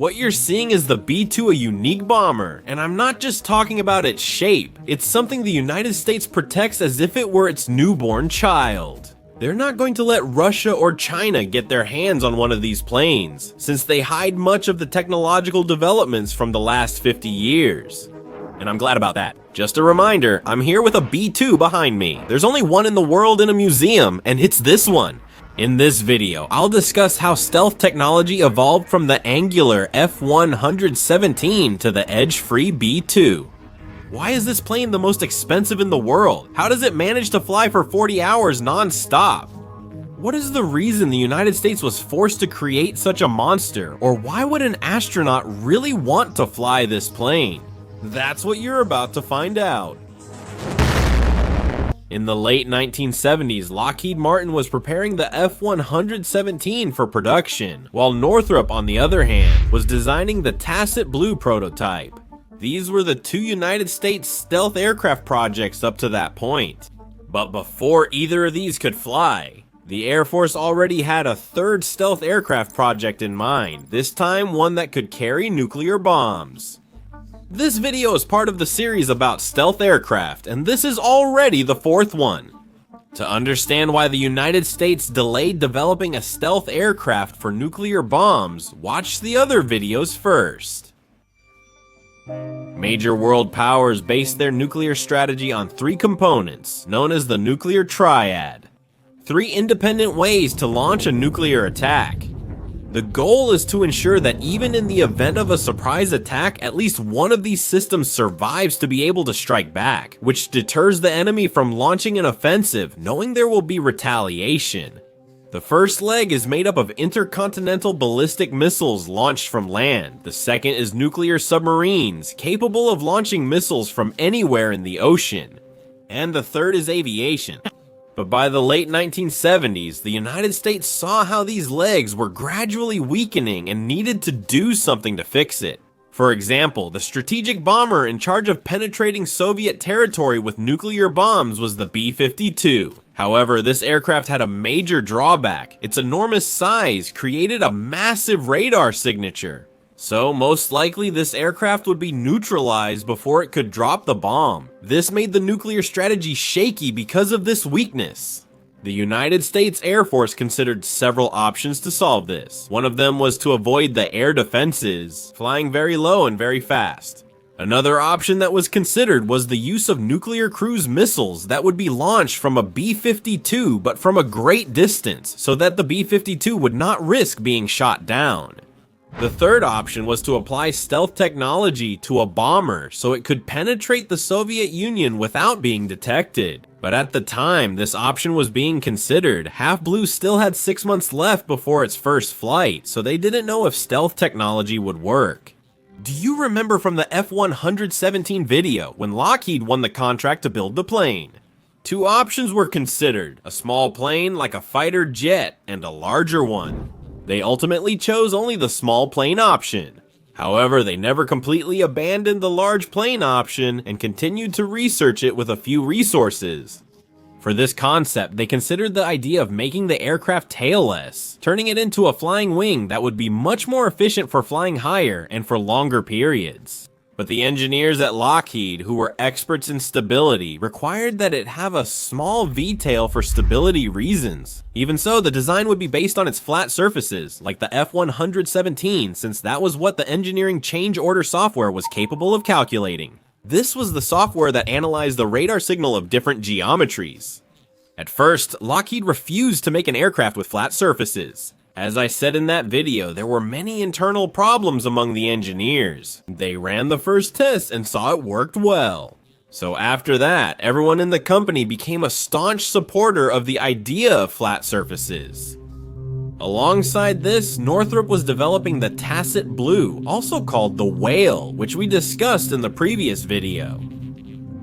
What you're seeing is the B-2, a unique bomber, and I'm not just talking about its shape. It's something the United States protects as if it were its newborn child. They're not going to let Russia or China get their hands on one of these planes, since they hide much of the technological developments from the last 50 years. And I'm glad about that. Just a reminder, I'm here with a B-2 behind me. There's only one in the world in a museum, and it's this one. In this video, I'll discuss how stealth technology evolved from the angular F-117 to the edge-free B-2. Why is this plane the most expensive in the world? How does it manage to fly for 40 hours non-stop? What is the reason the United States was forced to create such a monster? Or why would an astronaut really want to fly this plane? That's what you're about to find out. In the late 1970s, Lockheed Martin was preparing the F-117 for production, while Northrop, on the other hand, was designing the Tacit Blue prototype. These were the two United States stealth aircraft projects up to that point. But before either of these could fly, the Air Force already had a third stealth aircraft project in mind, this time one that could carry nuclear bombs. This video is part of the series about stealth aircraft, and this is already the fourth one. To understand why the United States delayed developing a stealth aircraft for nuclear bombs, watch the other videos first. Major world powers based their nuclear strategy on three components, known as the nuclear triad. Three independent ways to launch a nuclear attack. The goal is to ensure that even in the event of a surprise attack, at least one of these systems survives to be able to strike back, which deters the enemy from launching an offensive, knowing there will be retaliation. The first leg is made up of intercontinental ballistic missiles launched from land. The second is nuclear submarines, capable of launching missiles from anywhere in the ocean. And the third is aviation. But by the late 1970s, the United States saw how these legs were gradually weakening and needed to do something to fix it. For example, the strategic bomber in charge of penetrating Soviet territory with nuclear bombs was the B-52. However, this aircraft had a major drawback. Its enormous size created a massive radar signature. So, most likely this aircraft would be neutralized before it could drop the bomb. This made the nuclear strategy shaky because of this weakness. The United States Air Force considered several options to solve this. One of them was to avoid the air defenses, flying very low and very fast. Another option that was considered was the use of nuclear cruise missiles that would be launched from a B-52 but from a great distance, so that the B-52 would not risk being shot down. The third option was to apply stealth technology to a bomber so it could penetrate the Soviet Union without being detected. But at the time this option was being considered, Half Blue still had 6 months left before its first flight, so they didn't know if stealth technology would work. Do you remember from the F-117 video when Lockheed won the contract to build the plane? Two options were considered, a small plane like a fighter jet and a larger one. They ultimately chose only the small plane option. However, they never completely abandoned the large plane option and continued to research it with a few resources. For this concept, they considered the idea of making the aircraft tailless, turning it into a flying wing that would be much more efficient for flying higher and for longer periods. But the engineers at Lockheed, who were experts in stability, required that it have a small V-tail for stability reasons. Even so, the design would be based on its flat surfaces, like the F-117, since that was what the engineering change order software was capable of calculating. This was the software that analyzed the radar signal of different geometries. At first, Lockheed refused to make an aircraft with flat surfaces. As I said in that video, there were many internal problems among the engineers. They ran the first test and saw it worked well. So after that, everyone in the company became a staunch supporter of the idea of flat surfaces. Alongside this, Northrop was developing the Tacit Blue, also called the Whale, which we discussed in the previous video.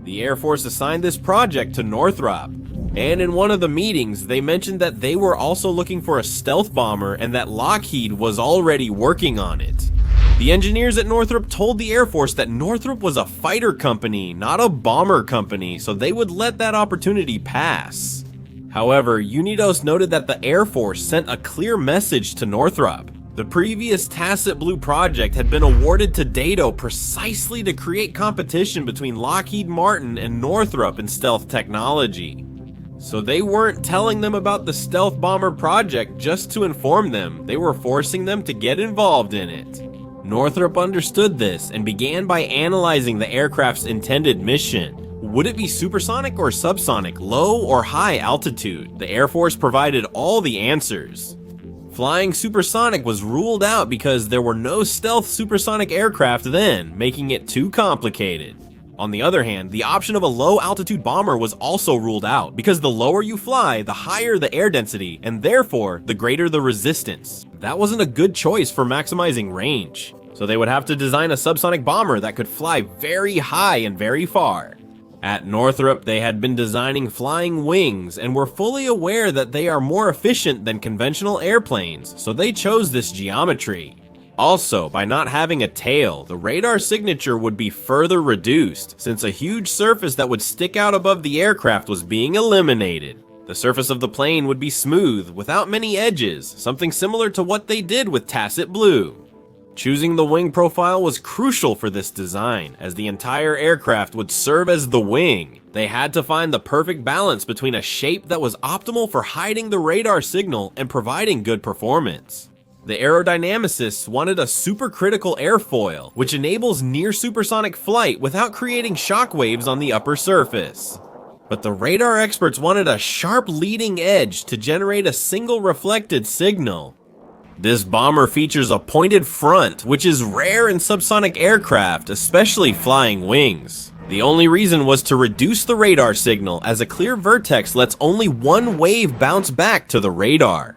The Air Force assigned this project to Northrop. And in one of the meetings, they mentioned that they were also looking for a stealth bomber and that Lockheed was already working on it. The engineers at Northrop told the Air Force that Northrop was a fighter company, not a bomber company, so they would let that opportunity pass. However, Unidos noted that the Air Force sent a clear message to Northrop. The previous Tacit Blue project had been awarded to Dato precisely to create competition between Lockheed Martin and Northrop in stealth technology. So they weren't telling them about the stealth bomber project just to inform them, they were forcing them to get involved in it. Northrop understood this and began by analyzing the aircraft's intended mission. Would it be supersonic or subsonic, low or high altitude? The Air Force provided all the answers. Flying supersonic was ruled out because there were no stealth supersonic aircraft then, making it too complicated. On the other hand, the option of a low-altitude bomber was also ruled out, because the lower you fly, the higher the air density, and therefore, the greater the resistance. That wasn't a good choice for maximizing range, so they would have to design a subsonic bomber that could fly very high and very far. At Northrop, they had been designing flying wings and were fully aware that they are more efficient than conventional airplanes, so they chose this geometry. Also, by not having a tail, the radar signature would be further reduced, since a huge surface that would stick out above the aircraft was being eliminated. The surface of the plane would be smooth, without many edges, something similar to what they did with Tacit Blue. Choosing the wing profile was crucial for this design, as the entire aircraft would serve as the wing. They had to find the perfect balance between a shape that was optimal for hiding the radar signal and providing good performance. The aerodynamicists wanted a supercritical airfoil, which enables near supersonic flight without creating shock waves on the upper surface. But the radar experts wanted a sharp leading edge to generate a single reflected signal. This bomber features a pointed front, which is rare in subsonic aircraft, especially flying wings. The only reason was to reduce the radar signal, as a clear vertex lets only one wave bounce back to the radar.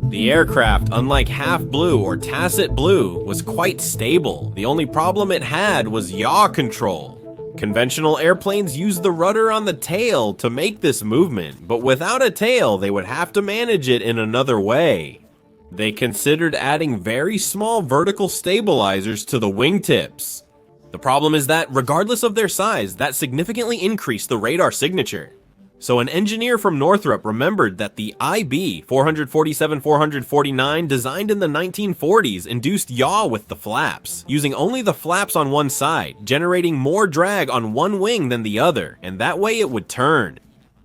The aircraft, unlike Half Blue or Tacit Blue, was quite stable. The only problem it had was yaw control. Conventional airplanes use the rudder on the tail to make this movement, but without a tail, they would have to manage it in another way. They considered adding very small vertical stabilizers to the wingtips. The problem is that, regardless of their size, that significantly increased the radar signature. So an engineer from Northrop remembered that the IB 447-449 designed in the 1940s induced yaw with the flaps, using only the flaps on one side, generating more drag on one wing than the other, and that way it would turn.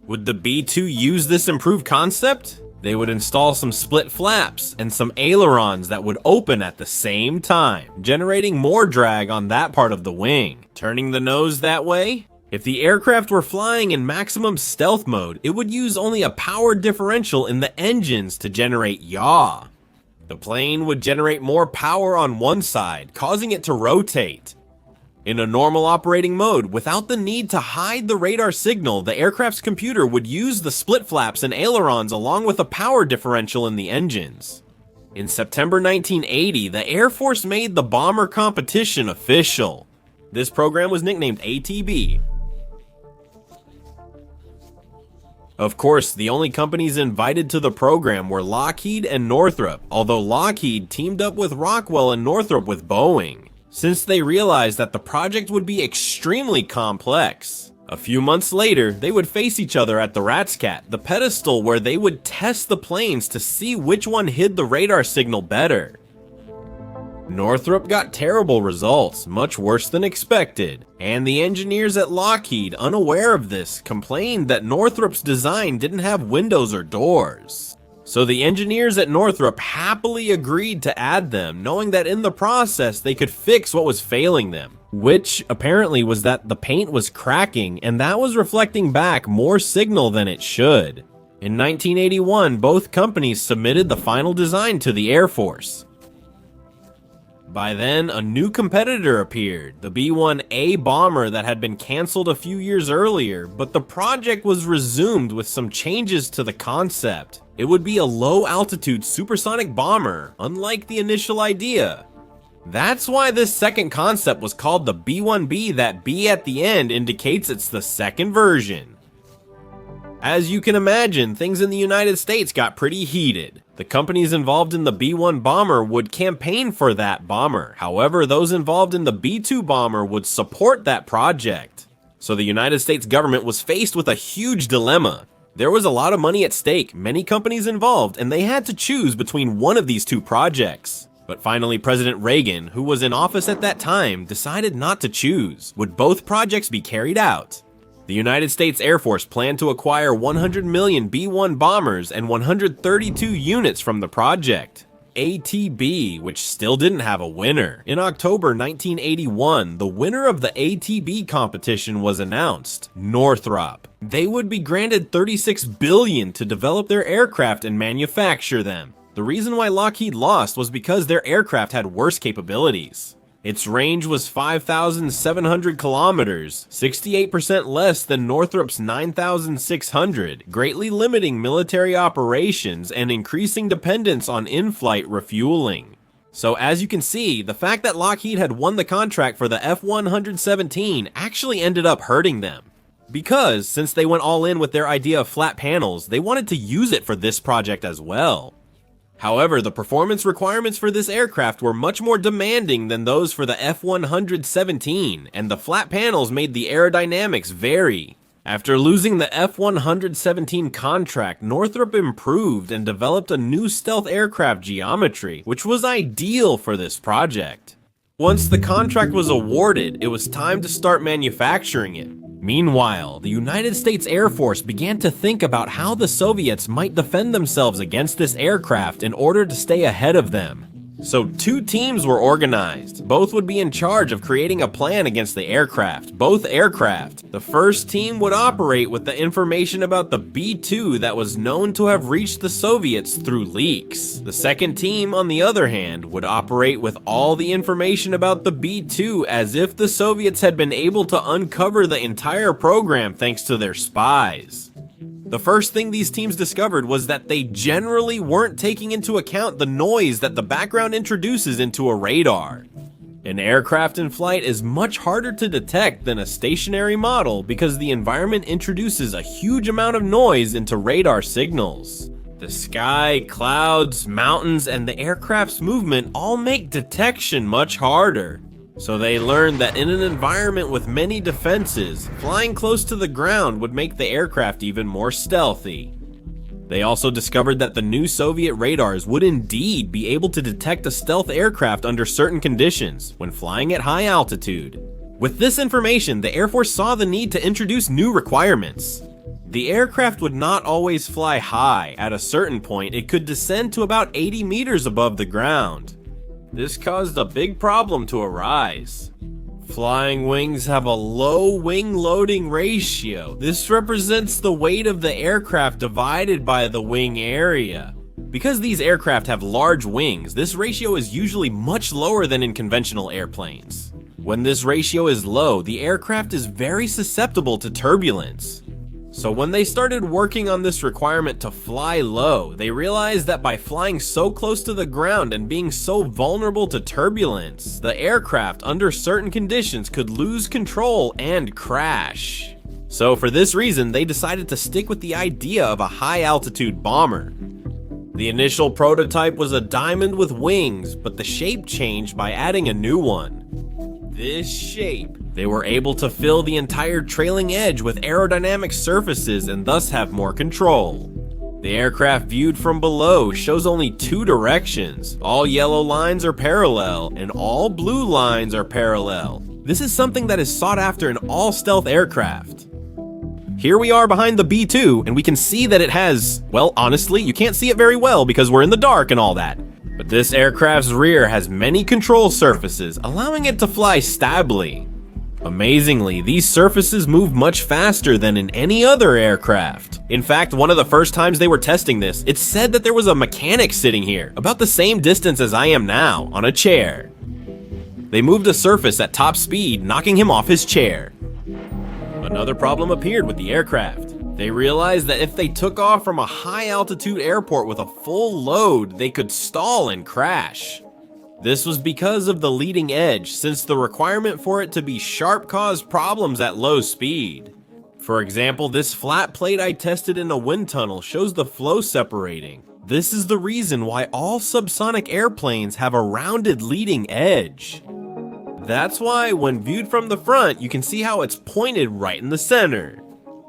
Would the B-2 use this improved concept? They would install some split flaps and some ailerons that would open at the same time, generating more drag on that part of the wing, turning the nose that way. If the aircraft were flying in maximum stealth mode, it would use only a power differential in the engines to generate yaw. The plane would generate more power on one side, causing it to rotate. In a normal operating mode, without the need to hide the radar signal, the aircraft's computer would use the split flaps and ailerons along with a power differential in the engines. In September 1980, the Air Force made the bomber competition official. This program was nicknamed ATB. Of course, the only companies invited to the program were Lockheed and Northrop, although Lockheed teamed up with Rockwell and Northrop with Boeing, since they realized that the project would be extremely complex. A few months later, they would face each other at the Ratscat, the pedestal where they would test the planes to see which one hid the radar signal better. Northrop got terrible results, much worse than expected, and the engineers at Lockheed, unaware of this, complained that Northrop's design didn't have windows or doors. So the engineers at Northrop happily agreed to add them, knowing that in the process they could fix what was failing them, which apparently was that the paint was cracking and that was reflecting back more signal than it should. In 1981, both companies submitted the final design to the Air Force. By then, a new competitor appeared, the B-1A bomber that had been canceled a few years earlier, but the project was resumed with some changes to the concept. It would be a low-altitude supersonic bomber, unlike the initial idea. That's why this second concept was called the B-1B. That B at the end indicates it's the second version. As you can imagine, things in the United States got pretty heated. The companies involved in the B-1 bomber would campaign for that bomber. However, those involved in the B-2 bomber would support that project. So the United States government was faced with a huge dilemma. There was a lot of money at stake, many companies involved, and they had to choose between one of these two projects. But finally, President Reagan, who was in office at that time, decided not to choose. Would both projects be carried out? The United States Air Force planned to acquire 100 million B-1 bombers and 132 units from the project. ATB, which still didn't have a winner. In October 1981, the winner of the ATB competition was announced, Northrop. They would be granted $36 billion to develop their aircraft and manufacture them. The reason why Lockheed lost was because their aircraft had worse capabilities. Its range was 5,700 kilometers, 68% less than Northrop's 9,600, greatly limiting military operations and increasing dependence on in-flight refueling. So as you can see, the fact that Lockheed had won the contract for the F-117 actually ended up hurting them. Because, since they went all in with their idea of flat panels, they wanted to use it for this project as well. However, the performance requirements for this aircraft were much more demanding than those for the F-117, and the flat panels made the aerodynamics vary. After losing the F-117 contract, Northrop improved and developed a new stealth aircraft geometry, which was ideal for this project. Once the contract was awarded, it was time to start manufacturing it. Meanwhile, the United States Air Force began to think about how the Soviets might defend themselves against this aircraft in order to stay ahead of them. So two teams were organized. Both would be in charge of creating a plan against the aircraft, both aircraft. The first team would operate with the information about the B-2 that was known to have reached the Soviets through leaks. The second team, on the other hand, would operate with all the information about the B-2 as if the Soviets had been able to uncover the entire program thanks to their spies. The first thing these teams discovered was that they generally weren't taking into account the noise that the background introduces into a radar. An aircraft in flight is much harder to detect than a stationary model because the environment introduces a huge amount of noise into radar signals. The sky, clouds, mountains, and the aircraft's movement all make detection much harder. So they learned that in an environment with many defenses, flying close to the ground would make the aircraft even more stealthy. They also discovered that the new Soviet radars would indeed be able to detect a stealth aircraft under certain conditions when flying at high altitude. With this information, the Air Force saw the need to introduce new requirements. The aircraft would not always fly high. At a certain point, it could descend to about 80 meters above the ground. This caused a big problem to arise. Flying wings have a low wing loading ratio. This represents the weight of the aircraft divided by the wing area. Because these aircraft have large wings, this ratio is usually much lower than in conventional airplanes. When this ratio is low, the aircraft is very susceptible to turbulence. So when they started working on this requirement to fly low, they realized that by flying so close to the ground and being so vulnerable to turbulence, the aircraft under certain conditions could lose control and crash. So for this reason, they decided to stick with the idea of a high altitude bomber. The initial prototype was a diamond with wings, but the shape changed by adding a new one. This shape. They were able to fill the entire trailing edge with aerodynamic surfaces and thus have more control. The aircraft viewed from below shows only two directions. All yellow lines are parallel and all blue lines are parallel. This is something that is sought after in all stealth aircraft. Here we are behind the B-2 and we can see that it has, well, honestly, you can't see it very well because we're in the dark and all that. But this aircraft's rear has many control surfaces, allowing it to fly stably. Amazingly, these surfaces move much faster than in any other aircraft. In fact, one of the first times they were testing this, it said that there was a mechanic sitting here, about the same distance as I am now, on a chair. They moved a surface at top speed, knocking him off his chair. Another problem appeared with the aircraft. They realized that if they took off from a high-altitude airport with a full load, they could stall and crash. This was because of the leading edge, since the requirement for it to be sharp caused problems at low speed. For example, this flat plate I tested in a wind tunnel shows the flow separating. This is the reason why all subsonic airplanes have a rounded leading edge. That's why when viewed from the front, you can see how it's pointed right in the center.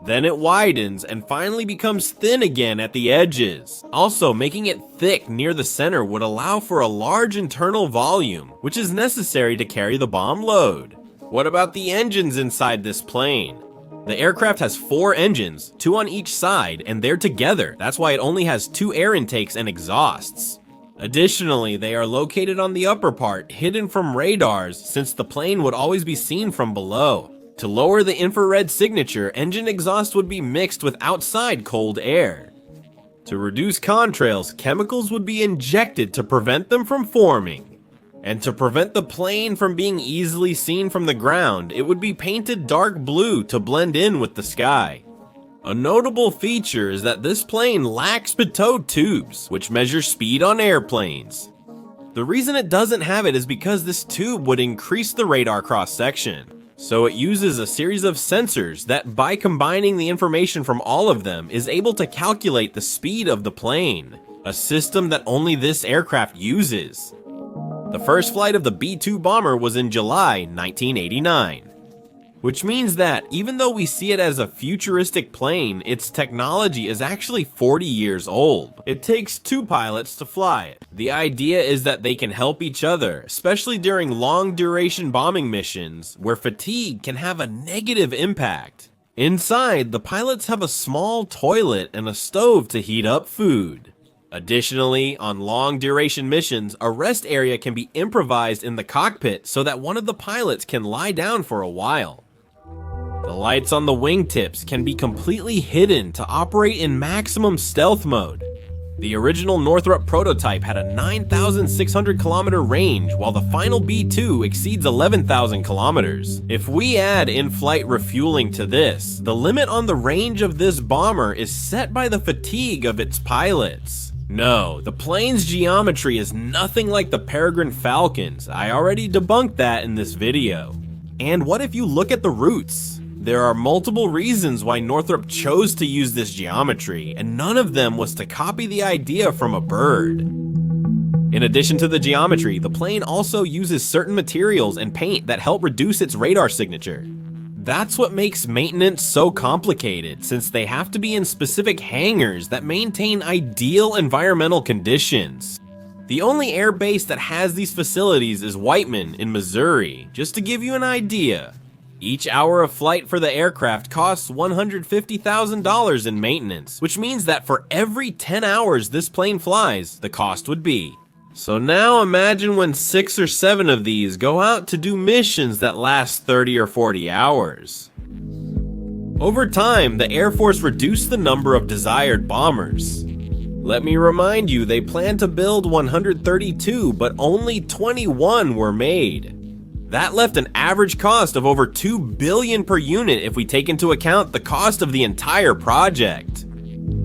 Then it widens and finally becomes thin again at the edges. Also, making it thick near the center would allow for a large internal volume, which is necessary to carry the bomb load. What about the engines inside this plane? The aircraft has 4 engines, 2 on each side, and they're together. That's why it only has 2 air intakes and exhausts. Additionally, they are located on the upper part, hidden from radars, since the plane would always be seen from below. To lower the infrared signature, engine exhaust would be mixed with outside cold air. To reduce contrails, chemicals would be injected to prevent them from forming. And to prevent the plane from being easily seen from the ground, it would be painted dark blue to blend in with the sky. A notable feature is that this plane lacks pitot tubes, which measure speed on airplanes. The reason it doesn't have it is because this tube would increase the radar cross-section. So it uses a series of sensors that, by combining the information from all of them, is able to calculate the speed of the plane, a system that only this aircraft uses. The first flight of the B-2 bomber was in July 1989. Which means that, even though we see it as a futuristic plane, its technology is actually 40 years old. It takes 2 pilots to fly it. The idea is that they can help each other, especially during long-duration bombing missions, where fatigue can have a negative impact. Inside, the pilots have a small toilet and a stove to heat up food. Additionally, on long-duration missions, a rest area can be improvised in the cockpit so that one of the pilots can lie down for a while. The lights on the wingtips can be completely hidden to operate in maximum stealth mode. The original Northrop prototype had a 9,600 kilometer range, while the final B-2 exceeds 11,000 kilometers. If we add in-flight refueling to this, the limit on the range of this bomber is set by the fatigue of its pilots. No, the plane's geometry is nothing like the Peregrine Falcon's. I already debunked that in this video. And what if you look at the roots? There are multiple reasons why Northrop chose to use this geometry, and none of them was to copy the idea from a bird. In addition to the geometry, the plane also uses certain materials and paint that help reduce its radar signature. That's what makes maintenance so complicated, since they have to be in specific hangars that maintain ideal environmental conditions. The only air base that has these facilities is Whiteman in Missouri. Just to give you an idea, each hour of flight for the aircraft costs $150,000 in maintenance, which means that for every 10 hours this plane flies, the cost would be. So now imagine when 6 or 7 of these go out to do missions that last 30 or 40 hours. Over time, the Air Force reduced the number of desired bombers. Let me remind you, they planned to build 132, but only 21 were made. That left an average cost of over $2 billion per unit if we take into account the cost of the entire project.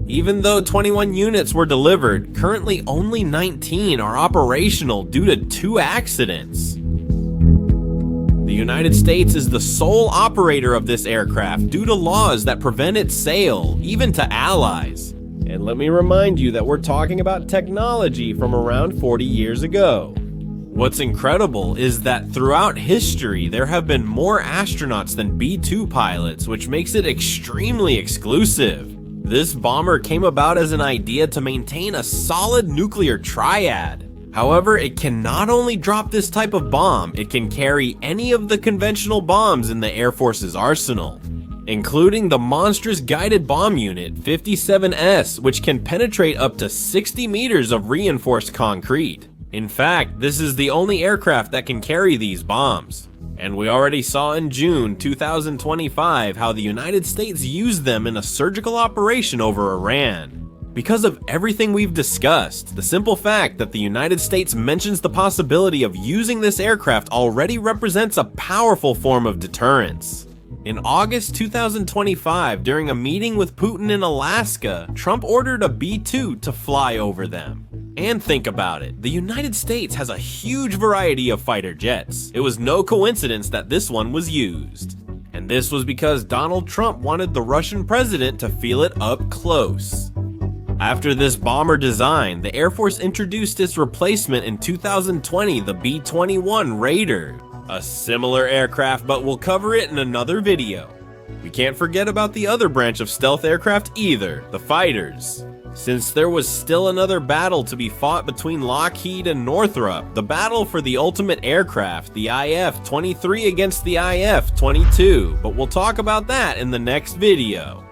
Even though 21 units were delivered, currently only 19 are operational due to 2 accidents. The United States is the sole operator of this aircraft due to laws that prevent its sale, even to allies. And let me remind you that we're talking about technology from around 40 years ago. What's incredible is that throughout history, there have been more astronauts than B-2 pilots, which makes it extremely exclusive. This bomber came about as an idea to maintain a solid nuclear triad. However, it can not only drop this type of bomb, it can carry any of the conventional bombs in the Air Force's arsenal, including the monstrous guided bomb unit 57S, which can penetrate up to 60 meters of reinforced concrete. In fact, this is the only aircraft that can carry these bombs. And we already saw in June 2025 how the United States used them in a surgical operation over Iran. Because of everything we've discussed, the simple fact that the United States mentions the possibility of using this aircraft already represents a powerful form of deterrence. In August 2025, during a meeting with Putin in Alaska, Trump ordered a B-2 to fly over them. And think about it, the United States has a huge variety of fighter jets. It was no coincidence that this one was used. And this was because Donald Trump wanted the Russian president to feel it up close. After this bomber design, the Air Force introduced its replacement in 2020, the B-21 Raider. A similar aircraft, but we'll cover it in another video. We can't forget about the other branch of stealth aircraft either, the fighters. Since there was still another battle to be fought between Lockheed and Northrop, the battle for the ultimate aircraft, the IF-23 against the IF-22, but we'll talk about that in the next video.